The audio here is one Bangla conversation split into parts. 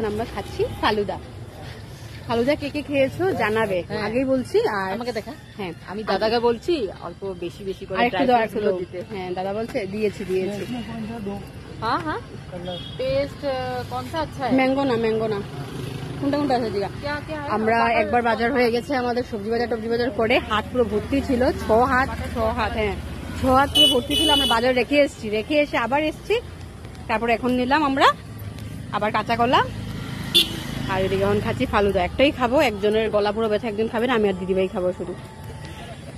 আমরা খাচ্ছি ফালুদা। ফালুদা কে কে খেয়েছো জানাবে, আগেই বলছি। আর আমাকে দেখা। হ্যাঁ, আমি দাদাকে বলছি অল্প বেশি বেশি করে আরেকটু দাও, একটু দাও। হ্যাঁ, দাদা বলছে দিয়েছি। हाँ हाँ टेस्ट कौन सा अच्छा है? ম্যাঙ্গো না কোনটা আছে জিগা। क्या क्या है? আমরা একবার বাজার হয়ে গেছে আমাদের, সবজি বাজার করে হাত পুরো ভর্তি ছিল, 6 হাত। হ্যাঁ, 6 হাত পুরো ভর্তি ছিল। আমরা বাজার রেখে এসে আবার এসছি। তারপর এখন নিলাম আমরা আবার কাঁচা কলা, আর এদিকে এখন খাচ্ছি ফালুদা। একটাই খাবো, একজনের গলা পুরো ব্যথা, একজন খাবে না, আমি আর দিদিভাই খাবো শুধু।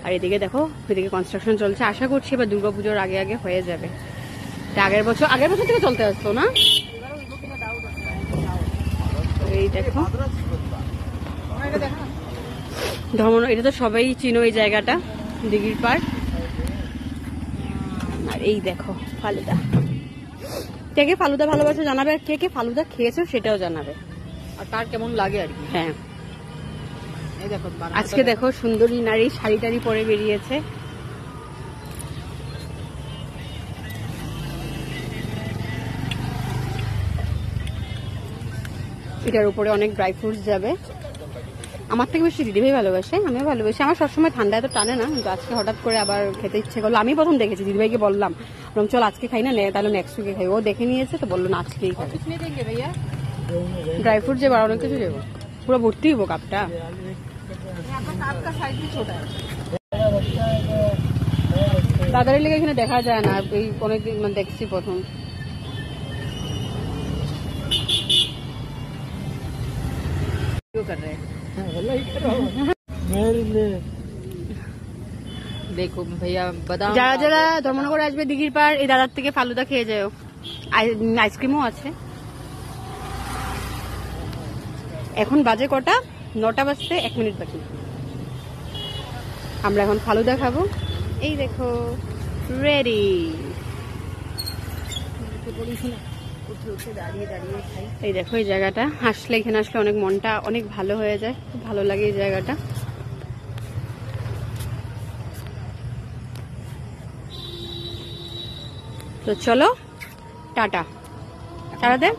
আর এদিকে দেখো, এদিকে কনস্ট্রাকশন চলছে। আশা করছি এবার দুর্গাপুজোর আগে আগে হয়ে যাবে। আগের বছর থেকে চলতে আসতো না। এই দেখো ধর্মনগর, এটা তো সবাই চিনো এই জায়গাটা, দিঘির পাড়। আর এই দেখো ফালুদা। কে কে ফালুদা ভালোবাসে জানাবে, আর কে কে ফালুদা খেয়েছো সেটাও জানাবে, আর কার কেমন লাগে আর কি। হ্যাঁ, এই দেখো আজকে দেখো সুন্দরী নারী শাড়ি টাড়ি পরে বেরিয়েছে। এটার উপরে অনেক ড্রাই ফ্রুটস যাবে। আমার থেকে বেশি দিদিভাই ভালোবাসে, আমিও ভালোবাসি। আমার সবসময় ঠান্ডা এত টানে না, কিন্তু আজকে হঠাৎ করে আবার খেতে ইচ্ছে করলো। আমি প্রথম দেখেছি, দিদিভাইকে বললাম চল আজকে খাই না, তাহলে নেক্সট উইকে খাই। ও দেখে নিয়েছে তো বললো না আজকেই খাই। ভাইয়া ড্রাই ফ্রুট যাবে, আর অনেক কিছু যাবো, পুরো ভর্তি হবো কাপটা। দাদারের লেগে এখানে দেখা যায় না, এই অনেকদিন দেখছি প্রথম। देखो भैया बादाम। যারা যারা ধর্মনগরে আসবে দিঘির পাড়, এই দাদার থেকে ফালুদা খেয়ে যাও। আইসক্রিমও আছে। এখন বাজে কটা? 9টা বাজতে 1 মিনিট বাকি। আমরা এখন ফালুদা খাবো। এই দেখো রেডি। এই দেখো এই জায়গাটা, এখানে আসলে অনেক মনটা অনেক ভালো হয়ে যায়, খুব ভালো লাগে এই জায়গাটা। তো চলো টাটা দে।